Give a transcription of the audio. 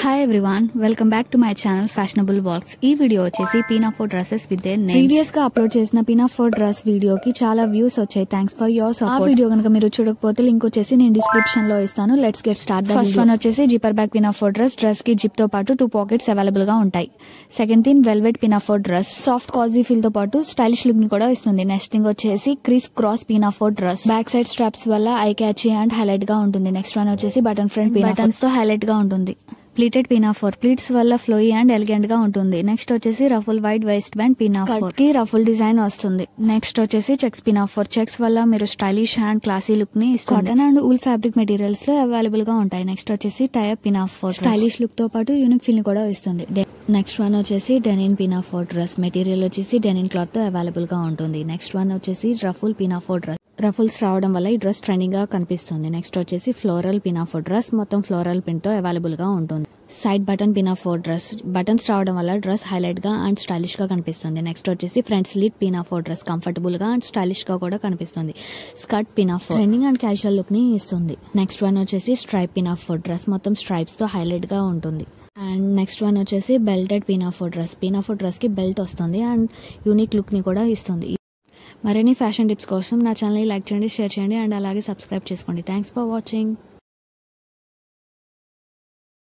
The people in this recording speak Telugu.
Hi everyone, welcome back to my channel fashionable walks. ఈ వీడియో వచ్చేసి pinafore dresses with their names. Previous గా అప్లోడ్ చేసిన పీనాఫోర్ డ్రెస్ వీడియోకి చాలా వ్యూస్ వచ్చాయి. Thanks for your support. ఆ వీడియో కనుక మీరు చూడకపోతే లింక్ వచ్చేసి నేను డిస్క్రిప్షన్ లో ఇస్తాను. Let's get start. First one వచ్చేసి zipper back pinafore dress. Dress కి జిప్ తో పాటు 2 పాకెట్స్ అవైలబుల్ గా ఉంటాయి. Second thing velvet pinafore dress. Soft cozy feel తో పాటు స్టైలిష్ లుక్ ని కూడా ఇస్తుంది. నెక్స్ట్ థింగ్ వచ్చేసి criss cross pinafore dress. Back side straps వల్ల ఐ క్యాచీ అండ్ హైలైట్ గా ఉంటుంది. నెక్స్ట్ వన్ వచ్చేసి బటన్ ఫ్రంట్ బటన్స్ తో హైలైట్ గా ఉంటుంది. Pleated pinafore. ప్లీట్స్ వల్ల ఫ్లోయీ అండ్ ఎలిగెంట్ గా ఉంటుంది. నెక్స్ట్ వచ్చేసి ruffle wide waist band pinafore కి రఫుల్ డిజైన్ వస్తుంది. నెక్స్ట్ వచ్చేసి చెక్స్ పీనాఫోర్. చెక్స్ వల్ల మీరు స్టైలిష్ అండ్ క్లాసీ లుక్ ని ఇస్తుంది. Cotton and wool fabric materials లో అవైలబుల్ గా ఉంటాయి. నెక్స్ట్ వచ్చేసి టైప్ పీనాఫోర్. స్టైలిష్ లుక్ తో పాటు యూనిక్ ఫీల్ ని కూడా ఇస్తుంది. నెక్స్ట్ వన్ వచ్చేసి డెనిన్ పీనాఫోర్ డ్రెస్. మెటీరియల్ వచ్చేసి డెనిన్ క్లాత్ తో అవైలబుల్ గా ఉంటుంది. నెక్స్ట్ వన్ వచ్చేసి రఫుల్ పీనాఫోర్ డ్రెస్. రఫుల్స్ రావడం వల్ల ఈ డ్రెస్ ట్రెండింగ్ గా కనిపిస్తుంది. నెక్స్ట్ వచ్చేసి ఫ్లోరల్ పీనాఫోర్ డ్రెస్. మొత్తం ఫ్లోరల్ ప్రింట్ తో అవైలబుల్ గా ఉంటుంది. Side button pinafore dress. Buttons రావడం వల్ల డ్రెస్ హైలైట్ గా అండ్ స్టైలిష్ గా కనిపిస్తుంది. నెక్స్ట్ వచ్చేసి front slit pinafore dress. Comfortable గా అండ్ స్టైలిష్ గా కూడా కనిపిస్తుంది. Skirt pinafore. Trending and casual look ని ఇస్తుంది. నెక్స్ట్ వన్ వచ్చేసి స్ట్రైప్ పీనాఫోర్ డ్రెస్. మొత్తం స్ట్రైప్స్ తో హైలైట్ గా ఉంటుంది. అండ్ నెక్స్ట్ వన్ వచ్చేసి belted pinafore dress. Pinafore dress కి బెల్ట్ వస్తుంది అండ్ యూనిక్ లుక్ ని కూడా ఇస్తుంది. మరిన్ని ఫ్యాషన్ టిప్స్ కోసం నా ఛానల్ లైక్ చేయండి, షేర్ చేయండి అండ్ అలాగే సబ్స్క్రైబ్ చేసుకోండి. Thanks for watching.